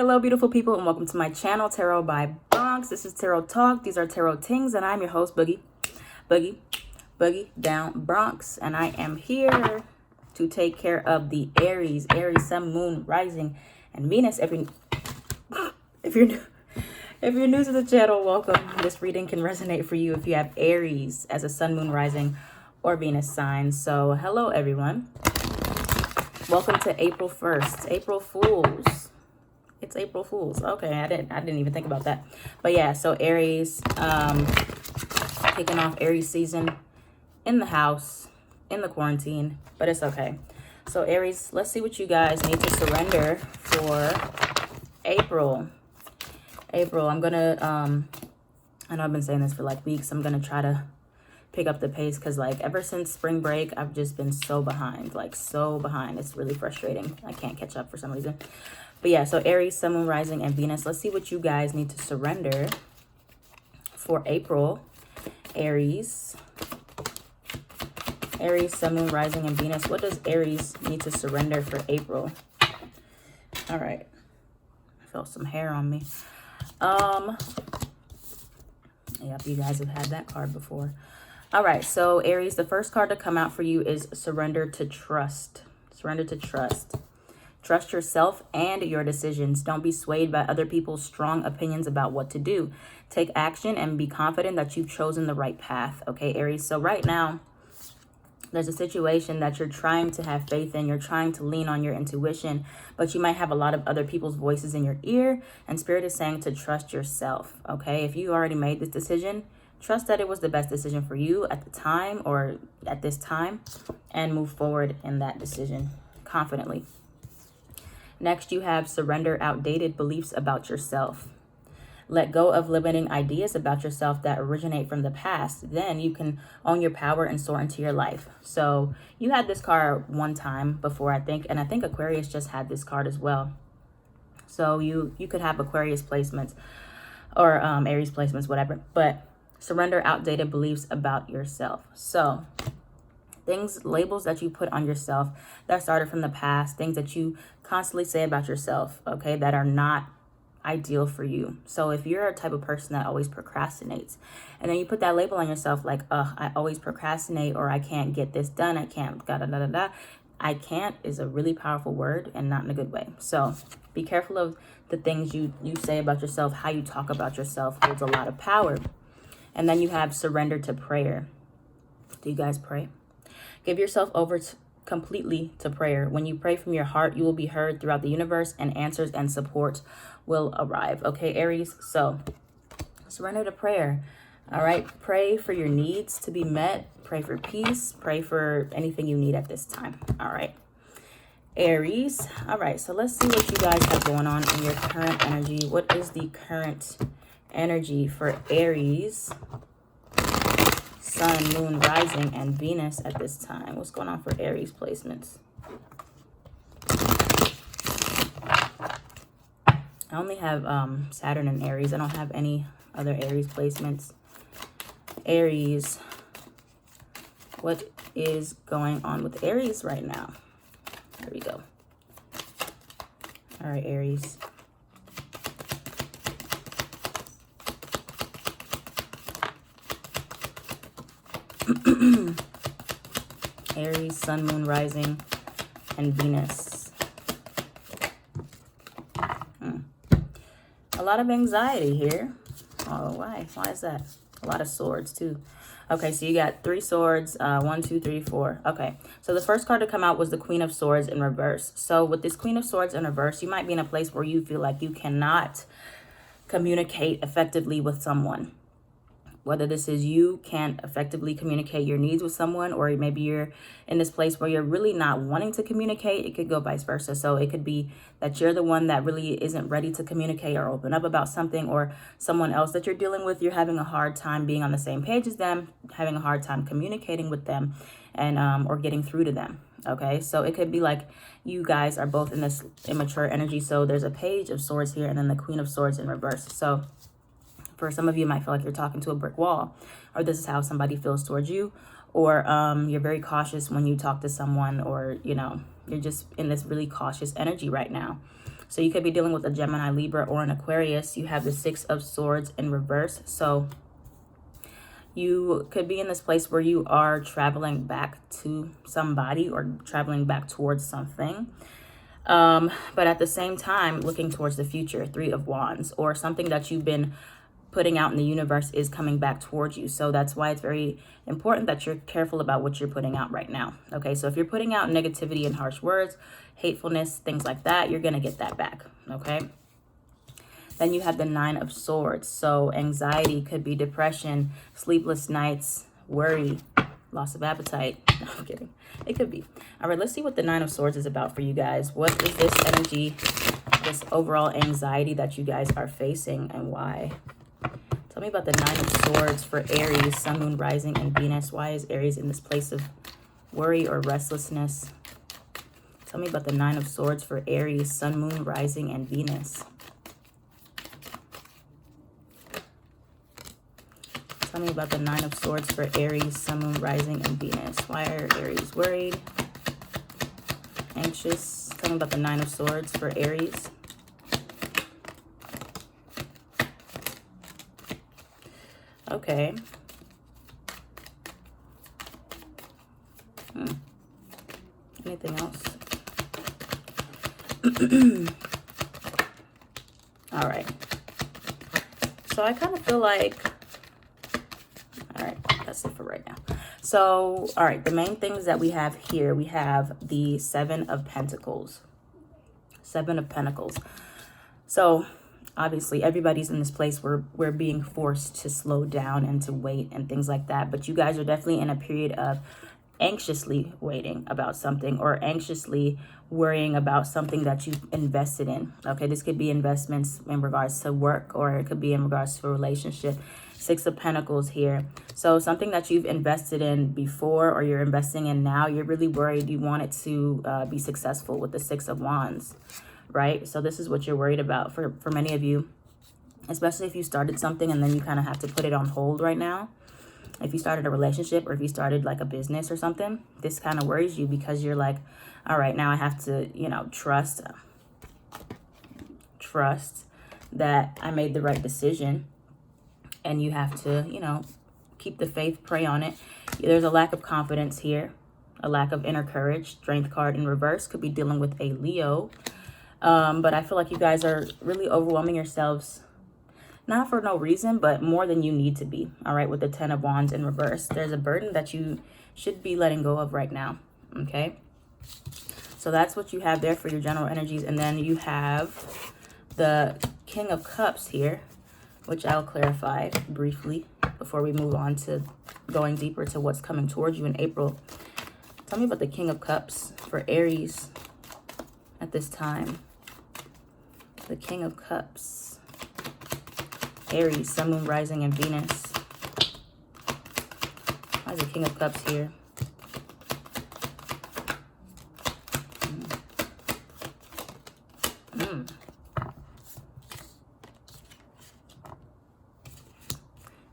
Hello, beautiful people, and welcome to my channel, Tarot by Bronx. This is Tarot Talk. These are Tarot Tings, and I'm your host, Boogie down Bronx. And I am here to take care of the Aries, Sun, Moon, Rising, and Venus. If you're new to the channel, welcome. This reading can resonate for you if you have Aries as a Sun, Moon, Rising, or Venus sign. So, hello, everyone. Welcome to April 1st, April Fools. It's April Fools. Okay, I didn't even think about that. But yeah, so Aries, kicking off Aries season in the house, in the quarantine, but it's okay. So Aries, let's see what you guys need to surrender for April. I'm gonna, I know I've been saying this for like weeks. I'm gonna try to pick up the pace because like ever since spring break, I've just been so behind, It's really frustrating. I can't catch up for some reason. But yeah, so Aries, Sun, Moon, Rising, and Venus. Let's see what you guys need to surrender for April. Aries, Sun, Moon, Rising, and Venus. What does Aries need to surrender for April? All right. I felt some hair on me. Yep, you guys have had that card before. All right, so Aries, the first card to come out for you is Surrender to Trust. Surrender to Trust. Trust yourself and your decisions. Don't be swayed by other people's strong opinions about what to do. Take action and be confident that you've chosen the right path. Okay, Aries. So right now, there's a situation that you're trying to have faith in. You're trying to lean on your intuition, but you might have a lot of other people's voices in your ear. And Spirit is saying to trust yourself. Okay, if you already made this decision, trust that it was the best decision for you at the time or at this time, and move forward in that decision confidently. Next, you have surrender outdated beliefs about yourself. Let go of limiting ideas about yourself that originate from the past. Then you can own your power and soar into your life. So you had this card one time before, I think, and I think Aquarius just had this card as well. So you could have Aquarius placements or Aries placements, whatever. But surrender outdated beliefs about yourself. So things, labels that you put on yourself that started from the past, things that you constantly say about yourself, okay, that are not ideal for you. So if you're a type of person that always procrastinates, and then you put that label on yourself like, I always procrastinate, or I can't get this done, I can't, I can't is a really powerful word and not in a good way. So be careful of the things you say about yourself. How you talk about yourself holds a lot of power. And then you have surrender to prayer. Do you guys pray? Give yourself over completely to prayer. When you pray from your heart, you will be heard throughout the universe, and answers and support will arrive. Okay, Aries? So surrender to prayer. All right? Pray for your needs to be met. Pray for peace. Pray for anything you need at this time. All right, Aries. All right, so let's see what you guys have going on in your current energy. What is the current energy for Aries, Sun, Moon, Rising, and Venus at this time? What's going on for Aries placements? I only have Saturn and Aries. I don't have any other Aries placements. Aries, what is going on with Aries right now? There we go. All right, Aries. Aries, Sun, Moon, Rising, and Venus. A lot of anxiety here. Oh, why? Why is that? A lot of swords, too. Okay, so you got 3 swords. 1, 2, 3, 4. Okay, so the first card to come out was the Queen of Swords in reverse. So with this Queen of Swords in reverse, you might be in a place where you feel like you cannot communicate effectively with someone. Whether this is you can't effectively communicate your needs with someone, or maybe you're in this place where you're really not wanting to communicate. It could go vice versa. So it could be that you're the one that really isn't ready to communicate or open up about something, or someone else that you're dealing with, you're having a hard time being on the same page as them, having a hard time communicating with them, and or getting through to them. Okay, so it could be like you guys are both in this immature energy. So there's a Page of Swords here and then the Queen of Swords in reverse. So for some of you, might feel like you're talking to a brick wall, or this is how somebody feels towards you, or you're very cautious when you talk to someone, or, you know, you're just in this really cautious energy right now. So you could be dealing with a Gemini, Libra, or an Aquarius. You have the Six of Swords in reverse. So you could be in this place where you are traveling back to somebody or traveling back towards something. But at the same time, looking towards the future, Three of Wands, or something that you've been putting out in the universe is coming back towards you. So that's why it's very important that you're careful about what you're putting out right now. Okay, so if you're putting out negativity and harsh words, hatefulness, things like that, you're going to get that back. Okay. Then you have the Nine of Swords. So anxiety could be depression, sleepless nights, worry, loss of appetite. No, I'm kidding. It could be. All right, let's see what the Nine of Swords is about for you guys. What is this energy, this overall anxiety that you guys are facing, and why? Tell me about the Nine of Swords for Aries, Sun, Moon, Rising, and Venus. Why is Aries in this place of worry or restlessness? Tell me about the Nine of Swords for Aries, Sun, Moon, Rising, and Venus. Tell me about the Nine of Swords for Aries, Sun, Moon, Rising, and Venus. Why are Aries worried? Anxious? Tell me about the Nine of Swords for Aries. Okay. Anything else? All right. So I kind of feel like, all right, that's it for right now. So, all right, the main things that we have here, we have the Seven of Pentacles. Seven of Pentacles. So obviously everybody's in this place where we're being forced to slow down and to wait and things like that. But you guys are definitely in a period of anxiously waiting about something, or anxiously worrying about something that you've invested in. Okay, this could be investments in regards to work, or it could be in regards to a relationship. Six of Pentacles here. So something that you've invested in before, or you're investing in now, you're really worried. You want it to be successful with the Six of Wands, right? So this is what you're worried about for many of you, especially if you started something and then you kind of have to put it on hold right now. If you started a relationship, or if you started like a business or something, this kind of worries you, because you're like, all right, now I have to, you know, trust that I made the right decision. And you have to, you know, keep the faith, pray on it. There's a lack of confidence here, a lack of inner courage. Strength card in reverse could be dealing with a Leo. But I feel like you guys are really overwhelming yourselves, not for no reason, but more than you need to be. All right, with the Ten of Wands in reverse, there's a burden that you should be letting go of right now. Okay, so that's what you have there for your general energies. And then you have the King of Cups here, which I'll clarify briefly before we move on to going deeper to what's coming towards you in April. Tell me about the King of Cups for Aries at this time. The King of Cups. Aries, Sun, Moon, Rising, and Venus. Why is the King of Cups here?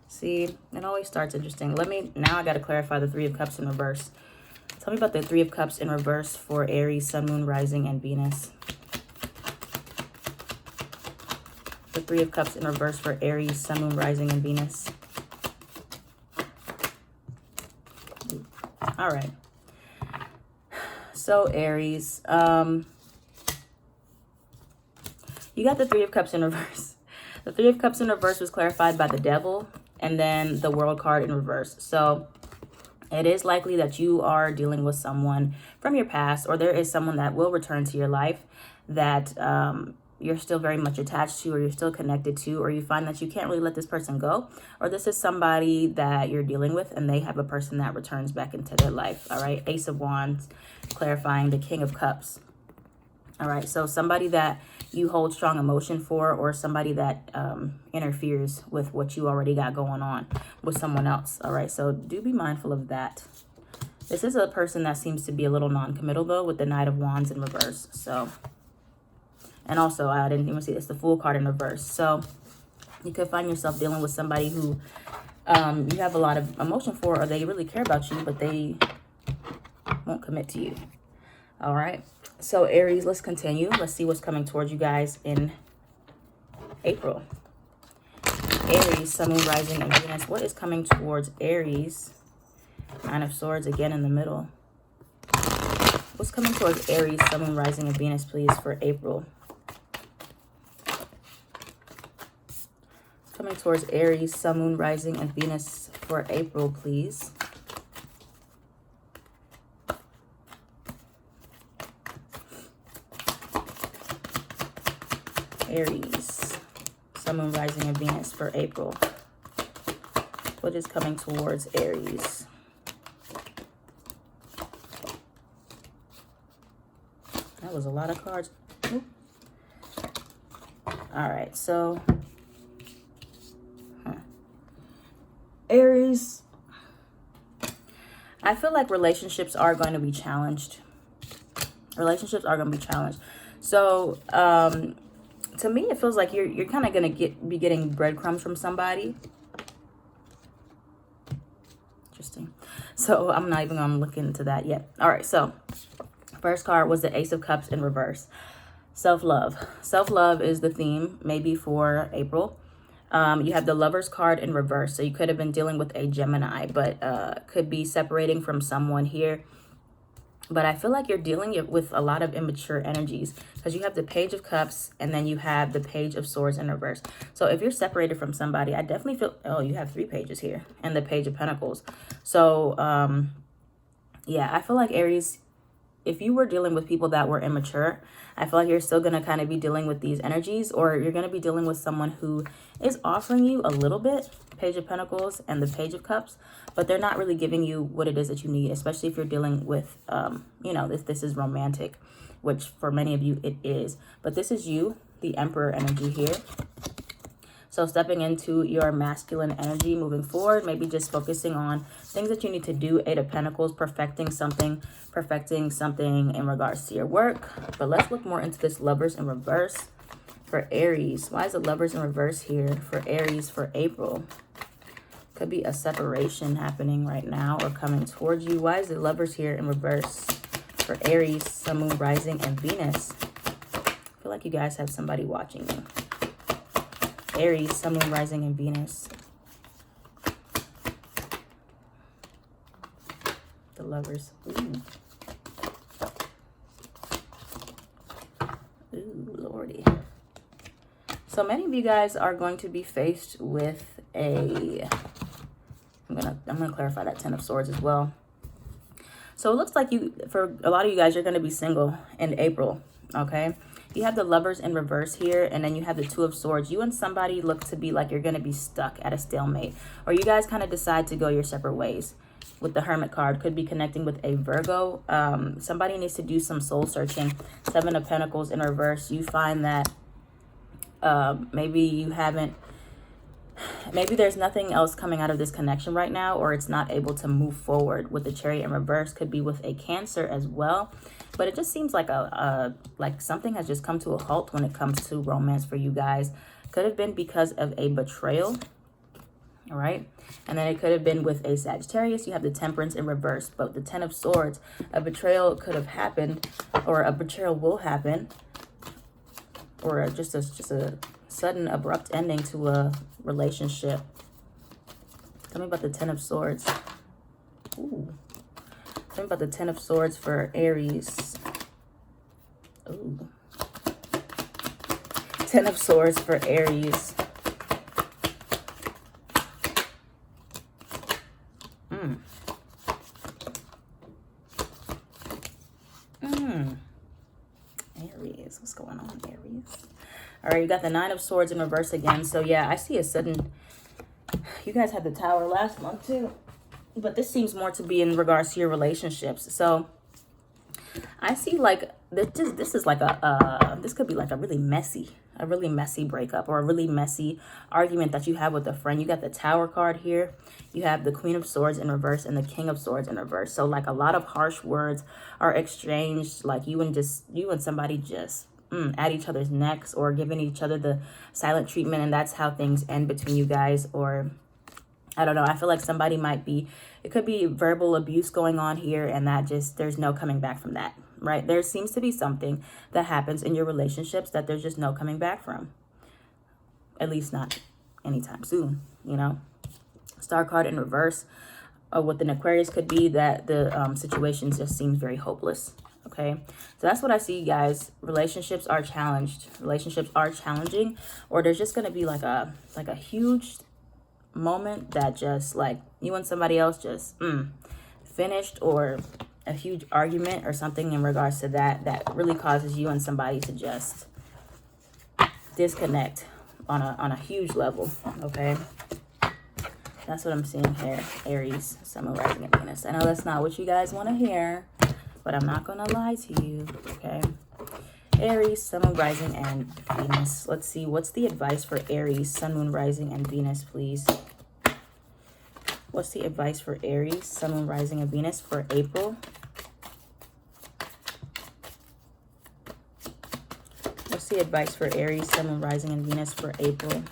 See, it always starts interesting. Now I got to clarify the Three of Cups in reverse. Tell me about the Three of Cups in reverse for Aries, Sun, Moon, Rising, and Venus. The Three of Cups in reverse for Aries, Sun, Moon, Rising, and Venus. All right. So Aries, you got the Three of Cups in reverse. The Three of Cups in reverse was clarified by the Devil, and then the World card in reverse. So it is likely that you are dealing with someone from your past, or there is someone that will return to your life that you're still very much attached to, or you're still connected to, or you find that you can't really let this person go, or this is somebody that you're dealing with and they have a person that returns back into their life. All right, Ace of Wands clarifying the King of Cups. All right, so somebody that you hold strong emotion for, or somebody that interferes with what you already got going on with someone else. All right, so do be mindful of that. This is a person that seems to be a little non-committal, though, with the Knight of Wands in reverse. So, and also, I didn't even see this, the Fool card in reverse. So you could find yourself dealing with somebody who you have a lot of emotion for, or they really care about you, but they won't commit to you. All right. So Aries, let's continue. Let's see what's coming towards you guys in April. Aries, Sun, Moon, Rising, and Venus. What is coming towards Aries? Nine of Swords again in the middle. What's coming towards Aries, Sun, Moon, Rising, and Venus, please, for April? Coming towards Aries, Sun, Moon, Rising, and Venus for April, please. Aries, Sun, Moon, Rising, and Venus for April. What is coming towards Aries? That was a lot of cards. Oop. All right, so Aries, I feel like relationships are going to be challenged. Relationships are going to be challenged. So, to me, it feels like you're kind of going to be getting breadcrumbs from somebody. Interesting. So, I'm not even going to look into that yet. All right, so first card was the Ace of Cups in reverse. Self-love. Self-love is the theme, maybe for April. You have the Lover's card in reverse. So you could have been dealing with a Gemini, but could be separating from someone here. But I feel like you're dealing with a lot of immature energies because you have the Page of Cups and then you have the Page of Swords in reverse. So if you're separated from somebody, I definitely feel, oh, you have 3 pages here and the Page of Pentacles. So, yeah, I feel like Aries, if you were dealing with people that were immature, I feel like you're still going to kind of be dealing with these energies, or you're going to be dealing with someone who is offering you a little bit, Page of Pentacles and the Page of Cups, but they're not really giving you what it is that you need, especially if you're dealing with, you know, this is romantic, which for many of you it is. But this is you, the Emperor energy here. So stepping into your masculine energy moving forward, maybe just focusing on things that you need to do. 8 of Pentacles, perfecting something in regards to your work. But let's look more into this Lovers in reverse for Aries. Why is the Lovers in reverse here for Aries for April? Could be a separation happening right now or coming towards you. Why is the Lovers here in reverse for Aries, Sun, Moon, Rising, and Venus? I feel like you guys have somebody watching you. Aries, Sun, Moon, Rising, and Venus. The Lovers. Ooh. Ooh, lordy. So many of you guys are going to be faced with a... I'm gonna clarify that 10 of Swords as well. So it looks like for a lot of you guys, you're gonna be single in April. Okay. You have the Lovers in reverse here, and then you have the 2 of Swords. You and somebody look to be like you're going to be stuck at a stalemate, or you guys kind of decide to go your separate ways. With the Hermit card, could be connecting with a Virgo. Somebody needs to do some soul searching. 7 of Pentacles in reverse. You find that maybe there's nothing else coming out of this connection right now, or it's not able to move forward. With the Chariot in reverse, could be with a Cancer as well. But it just seems like like something has just come to a halt when it comes to romance for you guys. Could have been because of a betrayal. All right. And then it could have been with a Sagittarius. You have the Temperance in reverse. But the 10 of Swords, a betrayal could have happened, or a betrayal will happen, or just a sudden abrupt ending to a relationship. Tell me about the 10 of Swords. Ooh. Tell me about the 10 of Swords for Aries. Ooh. 10 of Swords for Aries. Aries. What's going on, Aries? All right, you got the 9 of Swords in reverse again. So, yeah, I see a sudden... You guys had the Tower last month, too. But this seems more to be in regards to your relationships. So, I see, like, this is like this could be like a really messy breakup, or a really messy argument that you have with a friend. You got the Tower card here. You have the Queen of Swords in reverse and the King of Swords in reverse. So, like, a lot of harsh words are exchanged. Like, you and somebody just... at each other's necks, or giving each other the silent treatment, and that's how things end between you guys. Or I don't know, I feel like somebody it could be verbal abuse going on here, and that just, there's no coming back from that. right? There seems to be something that happens in your relationships that there's just no coming back from. At least not anytime soon, you know. Star card in reverse with an Aquarius could be that the situation just seems very hopeless. Okay, so that's what I see, guys. Relationships are challenged. Relationships are challenging, or there's just gonna be like a huge moment that just like you and somebody else just finished, or a huge argument or something in regards to that really causes you and somebody to just disconnect on a huge level. Okay, that's what I'm seeing here. Aries, Sun, Moon, Rising, and Venus. I know that's not what you guys want to hear, but I'm not going to lie to you, okay? Aries, Sun, Moon, Rising, and Venus. Let's see, what's the advice for Aries, Sun, Moon, Rising, and Venus, please? What's the advice for Aries, Sun, Moon, Rising, and Venus for April? What's the advice for Aries, Sun, Moon, Rising, and Venus for April?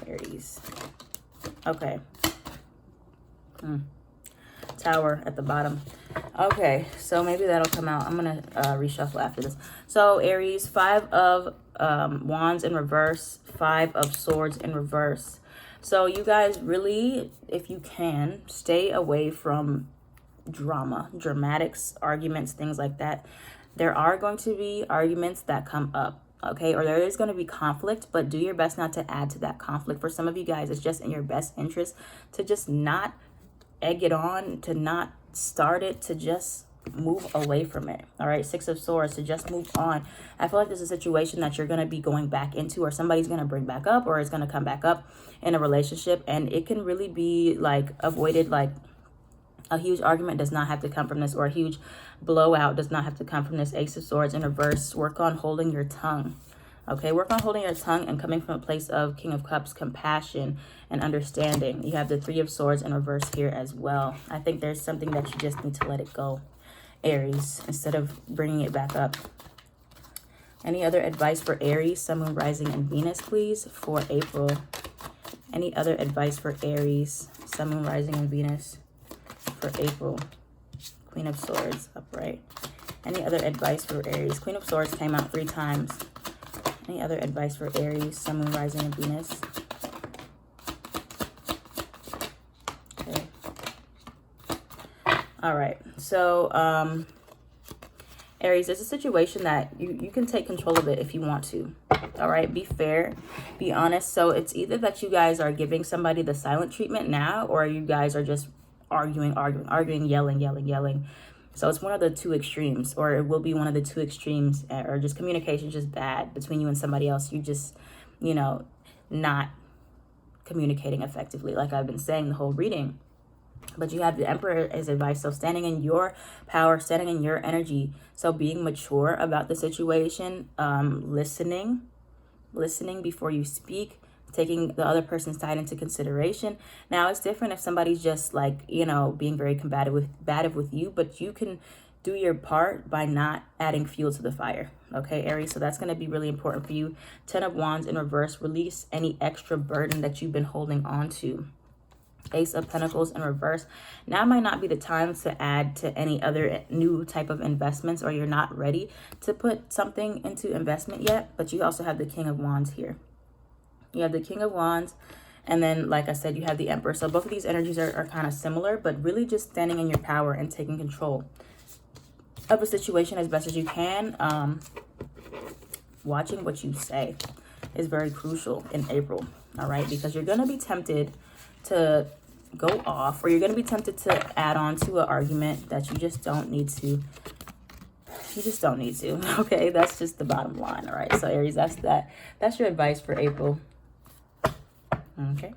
Aries. Okay. Tower at the bottom. Okay, so maybe that'll come out. I'm gonna reshuffle after this. So Aries, 5 of Wands in reverse, 5 of Swords in reverse. So you guys really, if you can, stay away from dramatics, arguments, things like that. There are going to be arguments that come up, okay, or there is going to be conflict, but do your best not to add to that conflict. For some of you guys, it's just in your best interest to just not egg it on, to not start it, to just move away from it. All right, 6 of Swords, to just move on. I feel like there's a situation that you're going to be going back into, or somebody's going to bring back up, or it's going to come back up in a relationship, and it can really be like avoided. Like a huge argument does not have to come from this, or a huge blowout does not have to come from this. Ace of Swords in reverse. Work on holding your tongue. Okay, work on holding your tongue and coming from a place of King of Cups, compassion and understanding. You have the 3 of Swords in reverse here as well. I think there's something that you just need to let it go, Aries, instead of bringing it back up. Any other advice for Aries, Sun, Moon, Rising, and Venus, please, for April? Any other advice for Aries, Sun, Moon, Rising, and Venus for April? Queen of Swords, upright. Any other advice for Aries? Queen of Swords came out 3 times. Any other advice for Aries, Sun, Moon, Rising, and Venus? Okay. All right. So, Aries, there's a situation that you can take control of it if you want to. All right. Be fair. Be honest. So it's either that you guys are giving somebody the silent treatment now, or you guys are just arguing, yelling. So it's one of the 2 extremes, or it will be one of the 2 extremes, or just communication just bad between you and somebody else. You just, you know, not communicating effectively, like I've been saying the whole reading. But you have the Emperor as advice. So standing in your power, standing in your energy. So being mature about the situation, listening before you speak, taking the other person's side into consideration. Now, it's different if somebody's just like, you know, being very combative with you, but you can do your part by not adding fuel to the fire. Okay, Aries, so that's going to be really important for you. 10 of Wands in reverse. Release any extra burden that you've been holding on to. Ace of Pentacles in reverse. Now might not be the time to add to any other new type of investments, or you're not ready to put something into investment yet, but you also have the King of Wands here. You have the King of Wands, and then, like I said, you have the Emperor. So both of these energies are kind of similar, but really just standing in your power and taking control of a situation as best as you can. Watching what you say is very crucial in April, all right? Because you're going to be tempted to go off, or you're going to be tempted to add on to an argument that you just don't need to. You just don't need to, okay? That's just the bottom line, all right? So, Aries, that's your advice for April. Okay,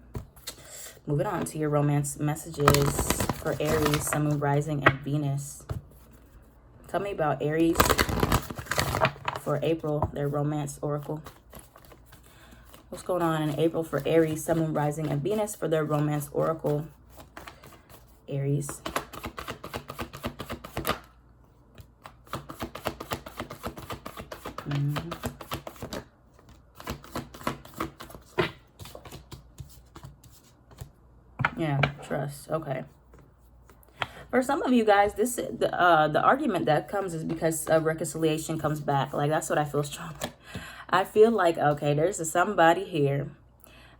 moving on to your romance messages for Aries, Sun, Moon, Rising, and Venus. Tell me about Aries for April, their romance oracle. What's going on in April for Aries, Sun, Moon, Rising, and Venus for their romance oracle? Aries. Mm-hmm. Yeah, trust. Okay. For some of you guys, the argument that comes is because reconciliation comes back. Like, that's what I feel strong. I feel like, okay, there's somebody here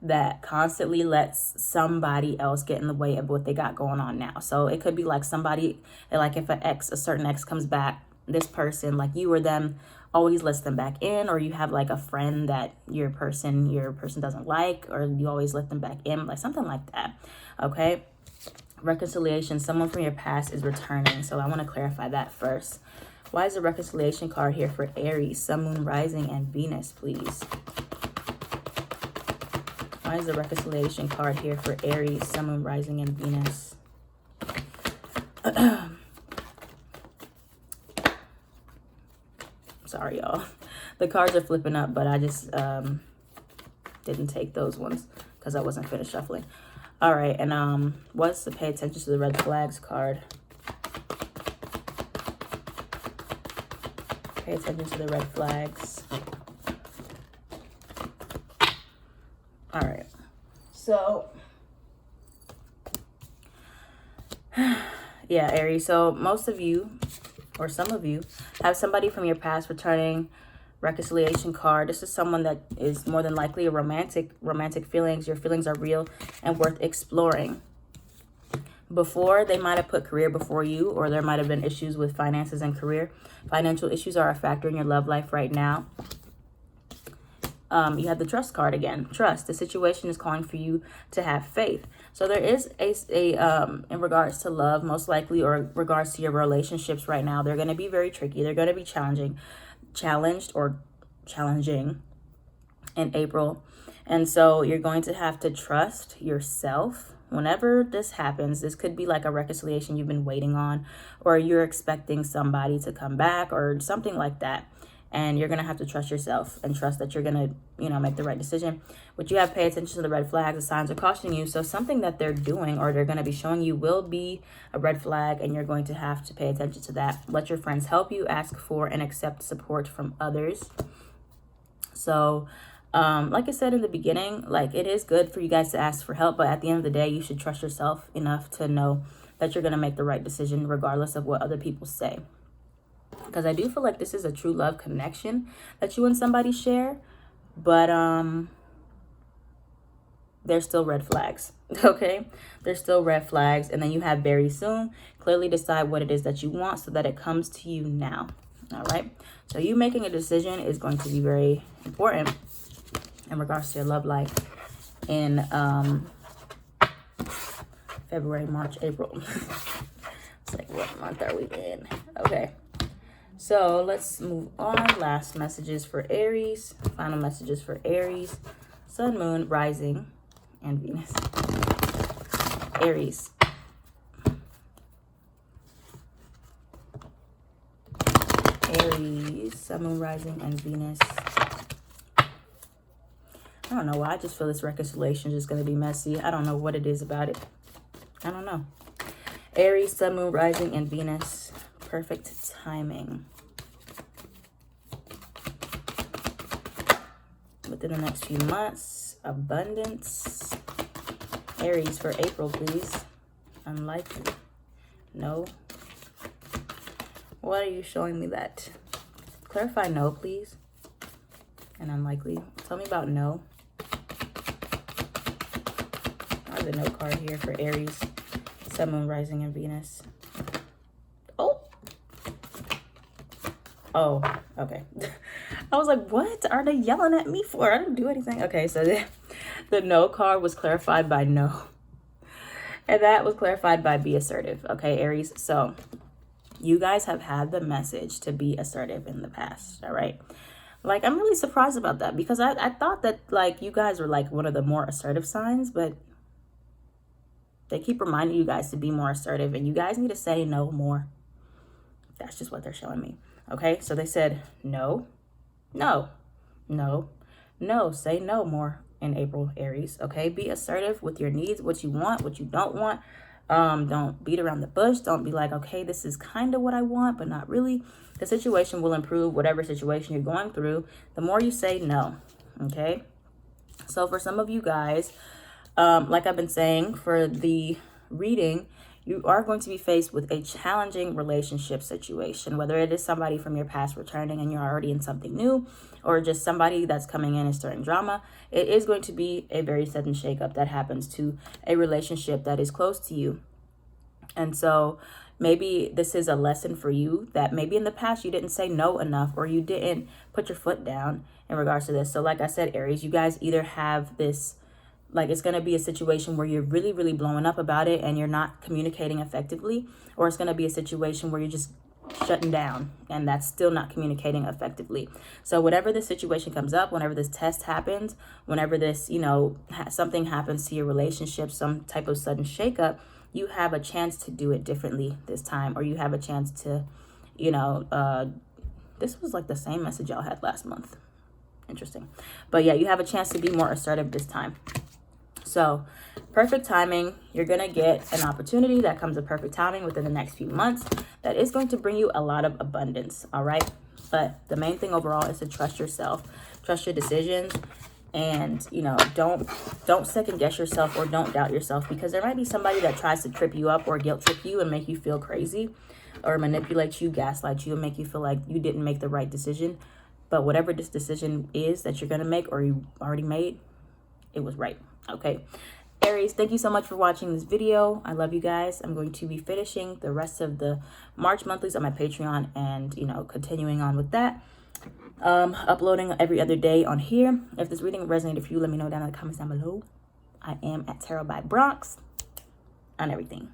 that constantly lets somebody else get in the way of what they got going on now. So it could be like somebody, like if a certain ex comes back, this person, like you or them, always lets them back in, or you have like a friend that your person doesn't like, or you always let them back in, like something like that. Okay. Reconciliation, someone from your past is returning. So I want to clarify that first. Why is the reconciliation card here for Aries, Sun, Moon, Rising, and Venus, please? Why is the reconciliation card here for Aries, Sun, Moon, Rising, and Venus? Sorry, y'all. The cards are flipping up, but I just didn't take those ones because I wasn't finished shuffling. All right, and what's the pay attention to the red flags card? Pay attention to the red flags. All right, so yeah, Aries. So most of you, or some of you, have somebody from your past returning. Reconciliation card. This is someone that is more than likely a romantic feelings. Your feelings are real and worth exploring. Before, they might have put career before you, or there might have been issues with finances and career. Financial issues are a factor in your love life right now. You have the trust card again. Trust. The situation is calling for you to have faith. So there is a in regards to love, most likely, or regards to your relationships right now, they're going to be very tricky. They're going to be challenging in April. And so you're going to have to trust yourself. Whenever this happens, this could be like a reconciliation you've been waiting on, or you're expecting somebody to come back or something like that. And you're going to have to trust yourself and trust that you're going to, make the right decision. But you have to pay attention to the red flags. The signs are cautioning you. So something that they're doing or they're going to be showing you will be a red flag, and you're going to have to pay attention to that. Let your friends help you. Ask for and accept support from others. So, like I said in the beginning, like, it is good for you guys to ask for help. But at the end of the day, you should trust yourself enough to know that you're going to make the right decision regardless of what other people say. Because I do feel like this is a true love connection that you and somebody share. But there's still red flags, okay? There's still red flags. And then you have very soon. Clearly decide what it is that you want so that it comes to you now, all right? So you making a decision is going to be very important in regards to your love life in February, March, April. It's like, what month are we in? Okay. So let's move on. Last messages for Aries. Final messages for Aries. Sun, Moon, Rising, and Venus. Aries. Aries, Sun, Moon, Rising, and Venus. I don't know why. I just feel this reconciliation is just going to be messy. I don't know what it is about it. I don't know. Aries, Sun, Moon, Rising, and Venus. Perfect timing. Within the next few months, abundance. Aries for April, please. Unlikely. No. What are you showing me that? Clarify no, please. And unlikely. Tell me about no. I have the no card here for Aries, Sun, Moon, Rising, and Venus. Oh, okay. I was like, what are they yelling at me for? I didn't do anything. Okay, so the no card was clarified by no. And that was clarified by be assertive. Okay, Aries. So you guys have had the message to be assertive in the past. All right. Like, I'm really surprised about that, because I thought that, like, you guys were like one of the more assertive signs, but they keep reminding you guys to be more assertive, and you guys need to say no more. That's just what they're showing me. Okay, so they said no, no, no, no. Say no more in April, Aries. Okay, be assertive with your needs, what you want, what you don't want. Don't beat around the bush. Don't be like, okay, this is kind of what I want, but not really. The situation will improve, whatever situation you're going through, the more you say no. Okay, so for some of you guys, Like I've been saying, for the reading, you are going to be faced with a challenging relationship situation, whether it is somebody from your past returning and you're already in something new, or just somebody that's coming in and stirring drama. It is going to be a very sudden shakeup that happens to a relationship that is close to you. And so maybe this is a lesson for you that maybe in the past you didn't say no enough, or you didn't put your foot down in regards to this. So like I said, Aries, you guys either have this, like, it's going to be a situation where you're really, really blowing up about it and you're not communicating effectively, or it's going to be a situation where you're just shutting down and that's still not communicating effectively. So whenever this situation comes up, whenever this test happens, whenever this, you know, something happens to your relationship, some type of sudden shakeup, you have a chance to do it differently this time, or you have a chance to, you know, this was like the same message y'all had last month. Interesting. But yeah, you have a chance to be more assertive this time. So perfect timing. You're going to get an opportunity that comes at perfect timing within the next few months that is going to bring you a lot of abundance. All right. But the main thing overall is to trust yourself, trust your decisions, and, you know, don't second guess yourself or don't doubt yourself, because there might be somebody that tries to trip you up or guilt trip you and make you feel crazy, or manipulate you, gaslight you, and make you feel like you didn't make the right decision. But whatever this decision is that you're going to make, or you already made, it was right. Okay, Aries, thank you so much for watching this video. I love you guys. I'm going to be finishing the rest of the March monthlies on my Patreon and, you know, continuing on with that. Uploading every other day on here. If this reading resonated for you, let me know down in the comments down below. I am at Tarotbybronx on everything.